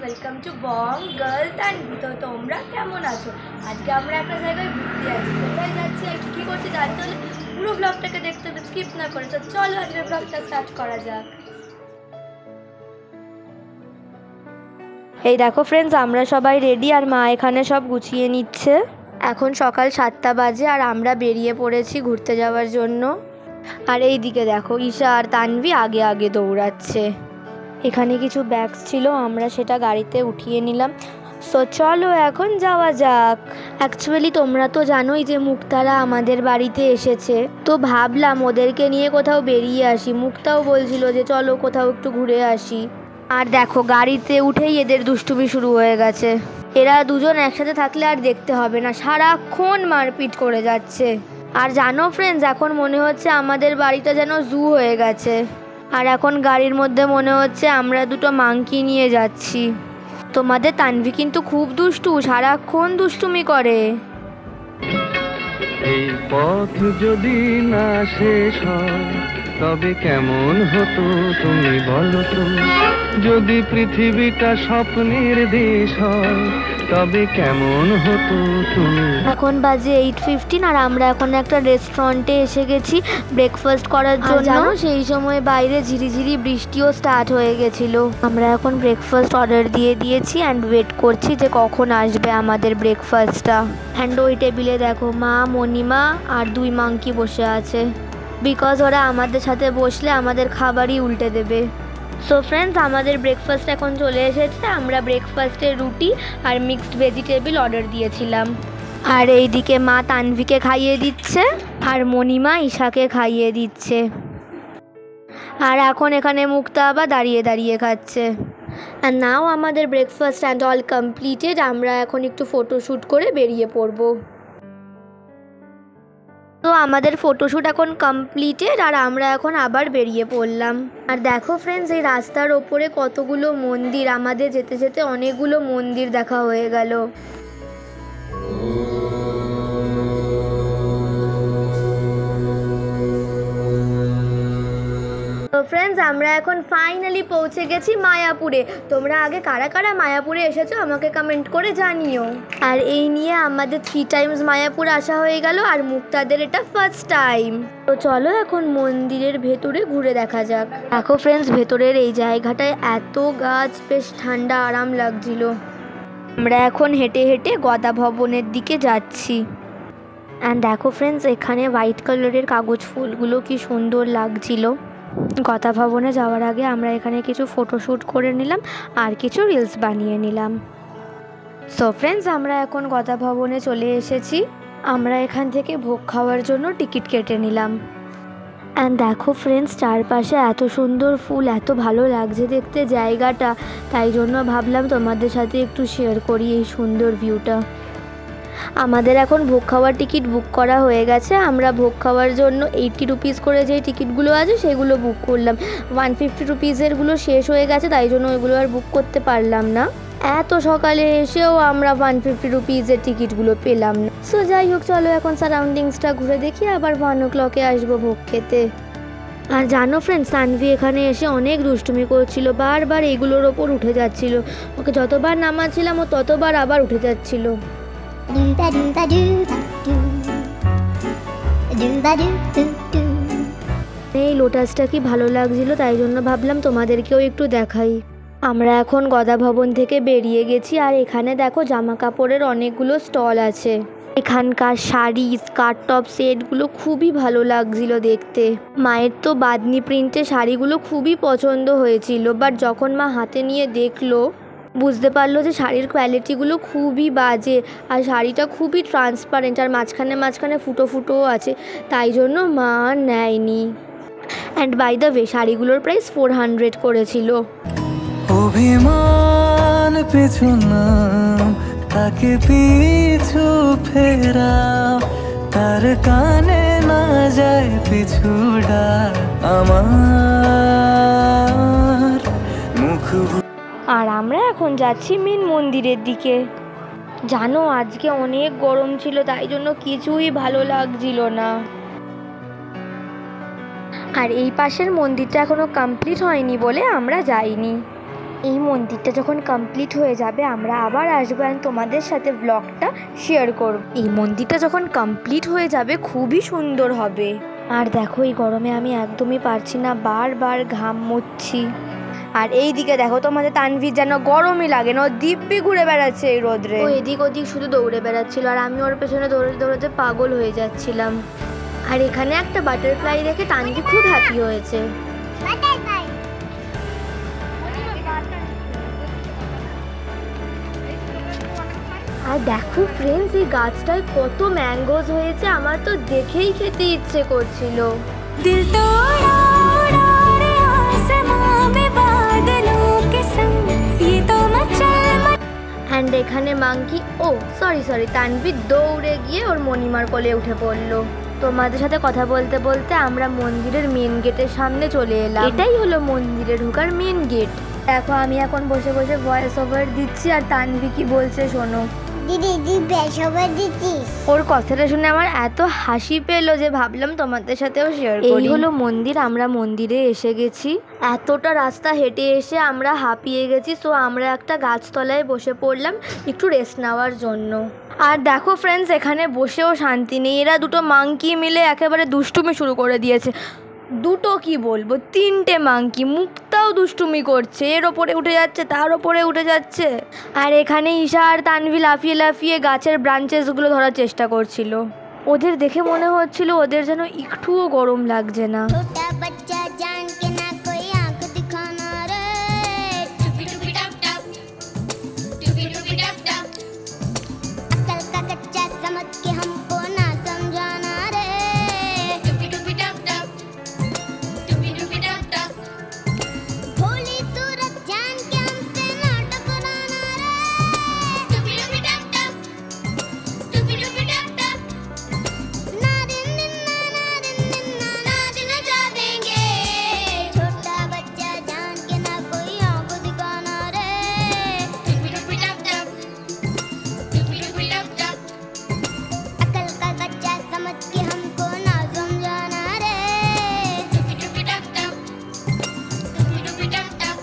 Welcome to Bong girl Tanvi. তো তোমরা কেমন আছো? আজকে আমরা একটা জায়গায় ঘুরতে যাচ্ছি। কোথায় যাচ্ছি আর কী করছি জানতে হলে পুরো ব্লগটাকে দেখতে হবে, স্কিপ না করে। তো চলো আজকে ব্লগটা স্টার্ট করা যাক। এই দেখো ফ্রেন্ডস, আমরা সবাই রেডি আর মা এখানে সব গুছিয়ে নিচ্ছে। এখন সকাল 7টা বাজে আর আমরা বেরিয়ে পড়েছি ঘুরতে যাওয়ার জন্য। আর এই দিকে দেখো ঈশা আর তানভি আগে আগে দৌড়াচ্ছে। এখানে কিছু ব্যাগস ছিল, আমরা সেটা গাড়িতে উঠিয়ে নিলাম। সো চলো এখন যাওয়া যাক। অ্যাকচুয়ালি তোমরা তো জানোই যে মুক্তারা আমাদের বাড়িতে এসেছে, তো ভাবলাম ওদেরকে নিয়ে কোথাও বেরিয়ে আসি। মুক্তাও বলছিল যে চলো কোথাও একটু ঘুরে আসি। আর দেখো গাড়িতে উঠেই এদের দুষ্টুমি শুরু হয়ে গেছে। এরা দুজন একসাথে থাকলে আর দেখতে হবে না, সারাক্ষণ মারপিট করে যাচ্ছে। আর জানো ফ্রেন্ডস, এখন মনে হচ্ছে আমাদের বাড়িটা যেন জু হয়ে গেছে। আর এখন গাড়ির মধ্যে মনে হচ্ছে আমরা দুটো মাংকি নিয়ে যাচ্ছি। তোমাদের তানভি কিন্তু খুব দুষ্টু, সারাক্ষণ দুষ্টুমি করে। এই পথ যদি না শেষ হয় তবে কেমন হতো তুমি বলো তো? যদি পৃথিবীটা স্বপ্নের দেশ হয় তবে কেমন হতো তুমি? এখন বাজে 8:15 আর আমরা এখন একটা রেস্টুরেন্টে এসে গেছি ব্রেকফাস্ট করার জন্য। সেই সময় বাইরে ঝিরিঝিরি বৃষ্টিও স্টার্ট হয়ে গেছিল। আমরা এখন ব্রেকফাস্ট অর্ডার দিয়ে দিয়েছি অ্যান্ড ওয়েট করছি যে কখন আসবে আমাদের ব্রেকফাস্টটা। অ্যান্ড ওই টেবিলে দেখো মা, মণিমা আর দুই মাংকি বসে আছে, বিকজ ওরা আমাদের সাথে বসলে আমাদের খাবারই উল্টে দেবে। সো ফ্রেন্ডস, আমাদের ব্রেকফাস্ট এখন চলে এসেছে। আমরা ব্রেকফাস্টে রুটি আর মিক্সড ভেজিটেবল অর্ডার দিয়েছিলাম। আর এইদিকে মা তানভিকে খাইয়ে দিচ্ছে আর মণিমা ঈশাকে খাইয়ে দিচ্ছে। আর এখন এখানে মুক্তা আবার দাঁড়িয়ে দাঁড়িয়ে খাচ্ছে। আর নাও আমাদের ব্রেকফাস্ট অ্যান্ড অল কমপ্লিটেড। আমরা এখন একটু ফটোশ্যুট করে বেরিয়ে পড়বো। তো আমাদের ফটোশ্যুট এখন কমপ্লিটেড আর আমরা এখন আবার বেরিয়ে পড়লাম। আর দেখো ফ্রেন্ডস, এই রাস্তার ওপরে কতগুলো মন্দির, আমাদের যেতে যেতে অনেকগুলো মন্দির দেখা হয়ে গেল। তো ফ্রেন্ডস, আমরা এখন ফাইনালি পৌঁছে গেছি মায়াপুরে। তোমরা আগে কারা কারা মায়াপুরে এসেছো আমাকে কমেন্ট করে জানিও। আর এই নিয়ে আমাদের 3 টাইমস মায়াপুর আসা হয়ে গেল আর মুক্তাদের এটা ফার্স্ট টাইম। তো চলো এখন মন্দিরের ভেতরে ঘুরে দেখা যাক। দেখো ফ্রেন্ডস, ভেতরের এই জায়গাটায় এত গাছ, বেশ ঠান্ডা আরাম লাগছিল। আমরা এখন হেঁটে হেঁটে গদা ভবনের দিকে যাচ্ছি। অ্যান্ড দেখো ফ্রেন্ডস, এখানে হোয়াইট কালারের কাগজ ফুলগুলো কি সুন্দর লাগছিল। গদা ভবনে যাওয়ার আগে আমরা এখানে কিছু ফটোশ্যুট করে নিলাম আর কিছু রিলস বানিয়ে নিলাম। সো ফ্রেন্ডস, আমরা এখন গদা ভবনে চলে এসেছি। আমরা এখান থেকে ভোগ খাওয়ার জন্য টিকিট কেটে নিলাম। অ্যান্ড দেখো ফ্রেন্ডস, চারপাশে এত সুন্দর ফুল, এত ভালো লাগছে দেখতে জায়গাটা, তাই জন্য ভাবলাম তোমাদের সাথে একটু শেয়ার করি এই সুন্দর ভিউটা। আমাদের এখন ভোগ খাওয়ার টিকিট বুক করা হয়ে গেছে। আমরা ভোগ খাওয়ার জন্য 80 রুপিস করে যেই টিকিটগুলো আছে সেগুলো বুক করলাম। 150 রুপিসেরগুলো শেষ হয়ে গেছে, তাই জন্য ওইগুলো আর বুক করতে পারলাম না। এত সকালে এসেও আমরা 150 রুপিসের টিকিটগুলো পেলাম না। সো যাই হোক, চলো এখন সারাউন্ডিংসটা ঘুরে দেখি, আবার 1 o'clock আসবো ভোগ খেতে। আর জানো ফ্রেন্ডস, তানভি এখানে এসে অনেক দুষ্টুমি করছিল, বারবার এগুলোর ওপর উঠে যাচ্ছিল। ওকে যতবার নামাচ্ছিলাম ও ততবার আবার উঠে যাচ্ছিল। এই লোটাসটা কি ভালো লাগছিল, তাই জন্য ভাবলাম তোমাদেরকেও একটু দেখাই। আমরা এখন গদা ভবন থেকে বেরিয়ে গেছি আর এখানে দেখো জামা কাপড়ের অনেকগুলো স্টল আছে। এখানকার শাড়ি, স্কার্ট, টপ সেটগুলো খুবই ভালো লাগছিল দেখতে। মায়ের তো বাদনি প্রিন্টের শাড়িগুলো খুবই পছন্দ হয়েছিল, বাট যখন মা হাতে নিয়ে দেখলো বুঝতে পারলো যে শাড়ির কোয়ালিটিগুলো খুবই বাজে আর শাড়িটা খুবই ট্রান্সপারেন্ট আর মাঝখানে মাঝখানে ফুটো ফুটোও আছে, তাই জন্য মা নেয়নি। অ্যান্ড বাই দ্য ওয়ে, শাড়িগুলোর প্রাইস 400 করেছিল। অভিমান পিছু নাম, তাকে পিছু ফেরা, তার কানে না যায় পিছুডা আমার মুখ। আর আমরা এখন যাচ্ছি মেন মন্দিরের দিকে। জানো আজকে অনেক গরম ছিল, তাই জন্য কিছুই ভালো লাগছিল না। আর এই পাশের মন্দিরটা এখনো কমপ্লিট হয়নি বলে আমরা যাইনি। এই মন্দিরটা যখন কমপ্লিট হয়ে যাবে আমরা আবার আসবো আর তোমাদের সাথে ব্লগটা শেয়ার করব। এই মন্দিরটা যখন কমপ্লিট হয়ে যাবে খুবই সুন্দর হবে। আর দেখো এই গরমে আমি একদমই পারছি না, বারবার ঘাম মুচ্ছি। আর এই দিকে দেখো তোমাদের তানভীর যেন গরমই লাগে না, ও দিব্যি ঘুরে বেড়াচ্ছে এই রোদ্রে। ও এদিক ওদিক শুধু দৌড়ে বেড়াচ্ছিল আর আমি ওর পেছনে দৌড়াতে দৌড়াতে পাগল হয়ে যাচ্ছিলাম। আর এখানে একটা বাটারফ্লাই দেখে তানভি খুব হ্যাপি হয়েছে। আর দেখো ফ্রেন্ডস এই গাছটায় কত ম্যাঙ্গোজ হয়েছে, আমার তো দেখেই খেতে ইচ্ছে করছিল। दिल तोड़ा उड़ा रे आसमां में बादलों के संग ये तो मचल অ্যান্ড এখানে মাঙ্কি সরি তানভীর দৌড়ে গিয়ে ওর মণিমার কোলে উঠে পড়লো। তোমাদের সাথে কথা বলতে বলতে আমরা মন্দিরের মেন গেটের সামনে চলে এলাম। এটাই হলো মন্দিরে ঢোকার মেন গেট। দেখো আমি এখন বসে বসে ভয়েস ওভার দিচ্ছি আর তানভি কি বলছে শোনো। দিদি ভয়েস ওভার দিচ্ছিস? ওর কথাটা শুনে আমার এত হাসি পেলো যে ভাবলাম তোমাদের সাথেও শেয়ার করি। এই হলো মন্দির, আমরা মন্দিরে এসে গেছি। এতটা রাস্তা হেঁটে এসে আমরা হাঁপিয়ে গেছি, সো আমরা একটা গাছতলায় বসে পড়লাম একটু রেস্ট নেওয়ার জন্য। আর দেখো ফ্রেন্ডস এখানে বসেও শান্তি নেই, এরা দুটো মাঙ্কি মিলে একেবারে দুষ্টুমি শুরু করে দিয়েছে। দুটো কি বলবো, তিনটে মাঙ্কি, মুক্তাও দুষ্টুমি করছে, এর ওপরে উঠে যাচ্ছে তার ওপরে উঠে যাচ্ছে। আর এখানে ঈশা আর তানভি লাফিয়ে লাফিয়ে গাছের ব্রাঞ্চেসগুলো ধরার চেষ্টা করছিল। ওদের দেখে মনে হচ্ছিল ওদের যেন একটুও গরম লাগছে না। छोटा बच्चा जान के ना कोई आंख दिखाना रे, टुपी टुपी टप टप, टुपी टुपी टप टप, अकल का कच्चा समझ के हमको ना समझाना रे, टुपी टुपी टप टप, टुपी टुपी टप टप, भोली सूरत जान के हमसे ना टकराना रे, टुपी टुपी टप टप, टुपी टुपी टप टप, ना दिन दिन ना दिन नचा देंगे, छोटा बच्चा जान के ना कोई आंख दिखाना रे, टुपी टुपी टप टप, टुपी टुपी टप टप, अकल का कच्चा समझ के हमको ना समझाना रे, टुपी टुपी टप टप, टुपी टुपी टप टप।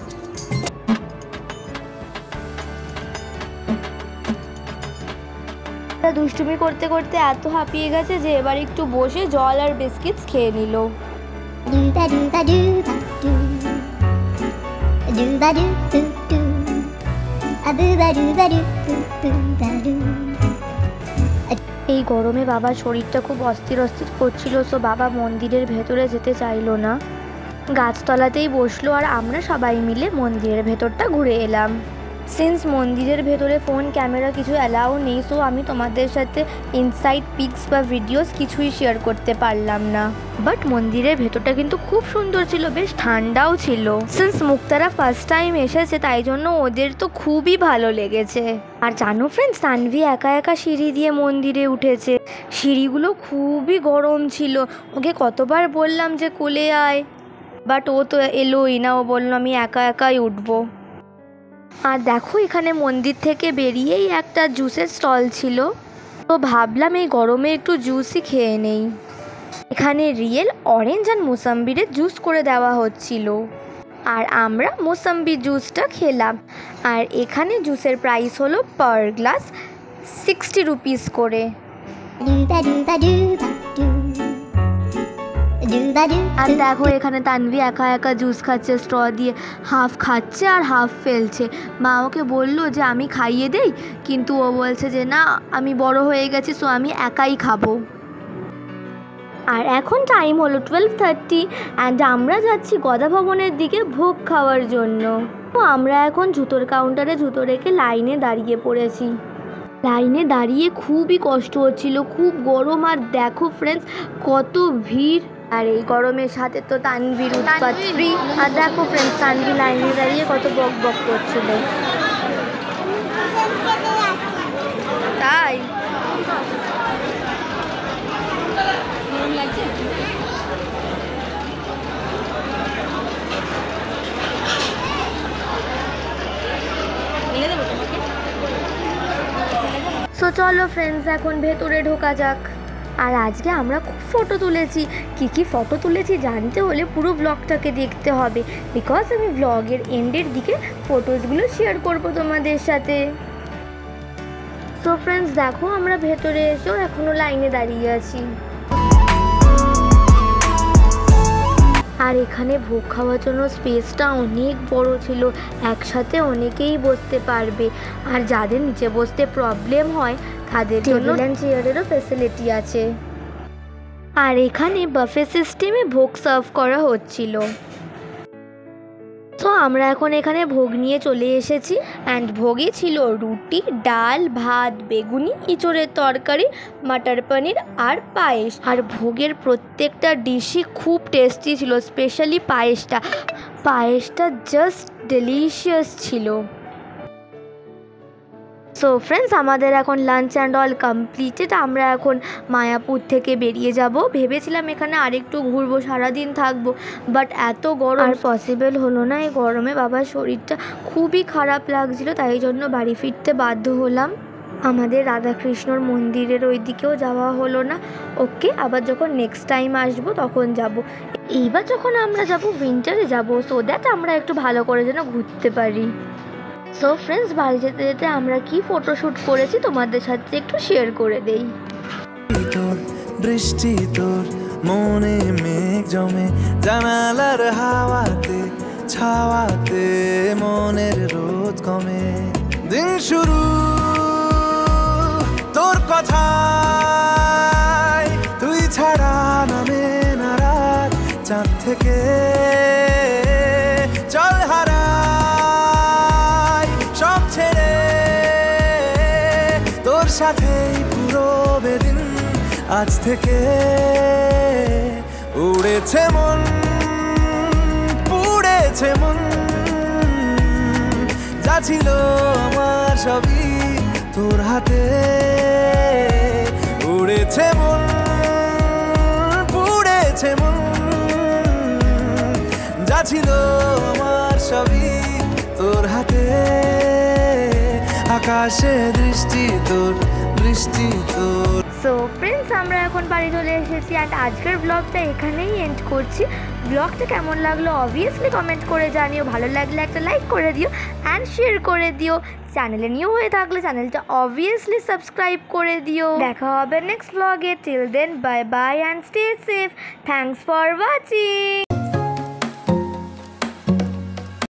ওরা দুষ্টুমি করতে করতে এত হাঁপিয়ে গেছে যে এবার একটু বসে জল আর বিস্কিটস খেয়ে নিল। Dooba dooba dooba doo, dooba doo doo doo, a dooba dooba doo doo dooba doo. এই গরমে বাবার শরীরটা খুব অস্থির করছিল, সো বাবা মন্দিরের ভেতরে যেতে চাইলো না, গাছতলাতেই বসলো আর আমরা সবাই মিলে মন্দিরের ভেতরটা ঘুরে এলাম। সিন্স মন্দিরের ভেতরে ফোন ক্যামেরা কিছু অ্যালাউ নেই, সো আমি তোমাদের সাথে ইনসাইড পিকস বা ভিডিওস কিছুই শেয়ার করতে পারলাম না। বাট মন্দিরের ভেতরটা কিন্তু খুব সুন্দর ছিল, বেশ ঠান্ডাও ছিল। সিন্স মুক্তারা ফার্স্ট টাইম এসেছে তাই জন্য ওদের তো খুবই ভালো লেগেছে। আর জানো ফ্রেন্ডস তানভি একা একা সিঁড়ি দিয়ে মন্দিরে উঠেছে, সিঁড়িগুলো খুবই গরম ছিল। ওকে কতবার বললাম যে কোলে আয়, বাট ও তো এলোই না, ও বললো আমি একা একাই উঠবো। আর দেখো এখানে মন্দির থেকে বেরিয়েই একটা জুসের স্টল ছিল, তো ভাবলাম এই গরমে একটু জুসই খেয়ে নেই। এখানে রিয়েল অরেঞ্জ আর মোসাম্বির জুস করে দেওয়া হচ্ছিল আর আমরা মোসাম্বি জুসটা খেলাম। আর এখানে জুসের প্রাইস হলো পার গ্লাস 60 রুপিস করে। Dooba dooba dooba doo, dooba doo. আর দেখো এখানে তানভি একা একা জুস খাচ্ছে, স্ট্র দিয়ে হাফ খাচ্ছে আর হাফ ফেলছে। মা ওকে বললো যে আমি খাইয়ে দেই, কিন্তু ও বলছে যে না আমি বড় হয়ে গেছি, সো আমি একাই খাবো। আর এখন টাইম হলো 12:30 অ্যান্ড আমরা যাচ্ছি গদা ভবনের দিকে ভোগ খাওয়ার জন্য। তো আমরা এখন জুতোর কাউন্টারে জুতো রেখে লাইনে দাঁড়িয়ে পড়েছি। লাইনে দাঁড়িয়ে খুবই কষ্ট হচ্ছিল, খুব গরম। আর দেখো ফ্রেন্ডস কত ভিড়, আর এই গরমের সাথে তো তানভীর উৎপাত ফ্রি। আর দেখো ফ্রেন্ডস তানভি লাইনে দাঁড়িয়ে কত বক বক করছিল। তাই সো চলো ফ্রেন্ডস এখন ভেতরে ঢোকা যাক। আর আজকে আমরা খুব ফটো তুলেছি। কী ফটো তুলেছি জানতে হলে পুরো ব্লগটাকে দেখতে হবে, বিকজ আমি ব্লগের এন্ডের দিকে ফটোসগুলো শেয়ার করব তোমাদের সাথে। সো ফ্রেন্ডস, দেখো আমরা ভেতরে এসেও এখনও লাইনে দাঁড়িয়ে আছি। আর এখানে ভোগ খাওয়ার জন্য স্পেসটা অনেক বড় ছিল, একসাথে অনেকেই বসতে পারবে। আর যাদের নিচে বসতে প্রবলেম হয় তাদের জন্য টেবিল অ্যান্ড চেয়ারেরও ফ্যাসিলিটি আছে। আর এখানে বাফে সিস্টেমে ভোগ সার্ভ করা হচ্ছিল। তো আমরা এখন এখানে ভোগ নিয়ে চলে এসেছি। অ্যান্ড ভোগে ছিল রুটি, ডাল, ভাত, বেগুনি, ইঁচড়ের তরকারি, মাটার পনির আর পায়েস। আর ভোগের প্রত্যেকটা ডিশই খুব টেস্টি ছিল, স্পেশালি পায়েসটা জাস্ট ডেলিশিয়াস ছিল। সো ফ্রেন্ডস, আমাদের এখন লাঞ্চ অ্যান্ড অল কমপ্লিটেড। আমরা এখন মায়াপুর থেকে বেরিয়ে যাব। ভেবেছিলাম এখানে আরেকটু ঘুরবো, সারাদিন থাকবো, বাট এত গরম আর পসিবল হলো না। এই গরমে বাবার শরীরটা খুবই খারাপ লাগছিল, তাই জন্য বাড়ি ফিরতে বাধ্য হলাম। আমাদের রাধাকৃষ্ণর মন্দিরের ওই দিকেও যাওয়া হলো না। ওকে, আবার যখন নেক্সট টাইম আসবো তখন যাব। এইবার যখন আমরা যাব উইন্টারে যাব, সো দ্যাট আমরা একটু ভালো করে যেন ঘুরতে পারি। সো ফ্রেন্ডস, বাড়ি যেতে যেতে আমরা কি ফটোশ্যুট করেছি তোমাদের সাথে একটু শেয়ার করে দেই। তোর বৃষ্টি, তোর মনে মেঘ জমে, জানালার হাওয়াতে ছাওয়াতে মনের রোদ কমে। দিন শুরু তোর কথায়, তুই ছাড়া নামে না রাত, চাঁদ থেকে চল হারাই সব ছেড়ে, তোর সাথেই পুরো বেদিন। আজ থেকে উড়েছে মন, পুড়েছে মন, যা ছিল আমার সবই তোর হাতে। উড়েছে মন, পুড়েছে মন, যা ছিল আমার সবই তোর হাতে। আকাশে দৃষ্টি তোর, বৃষ্টি তোর। সো ফ্রেন্ডস, আমরা এখন বাড়ি চলে এসেছি। অ্যান্ড আজকের ব্লগটা এখানেই এন্ড করছি। ব্লগটা কেমন লাগলো অবভিয়াসলি কমেন্ট করে জানিও। ভালো লাগলে একটা লাইক করে দিও অ্যান্ড শেয়ার করে দিও। চ্যানেলে নিউ হয়ে থাকলে চ্যানেলটা অবভিয়াসলি সাবস্ক্রাইব করে দিও। দেখা হবে নেক্সট ব্লগে। Till then bye bye and stay safe. Thanks for watching.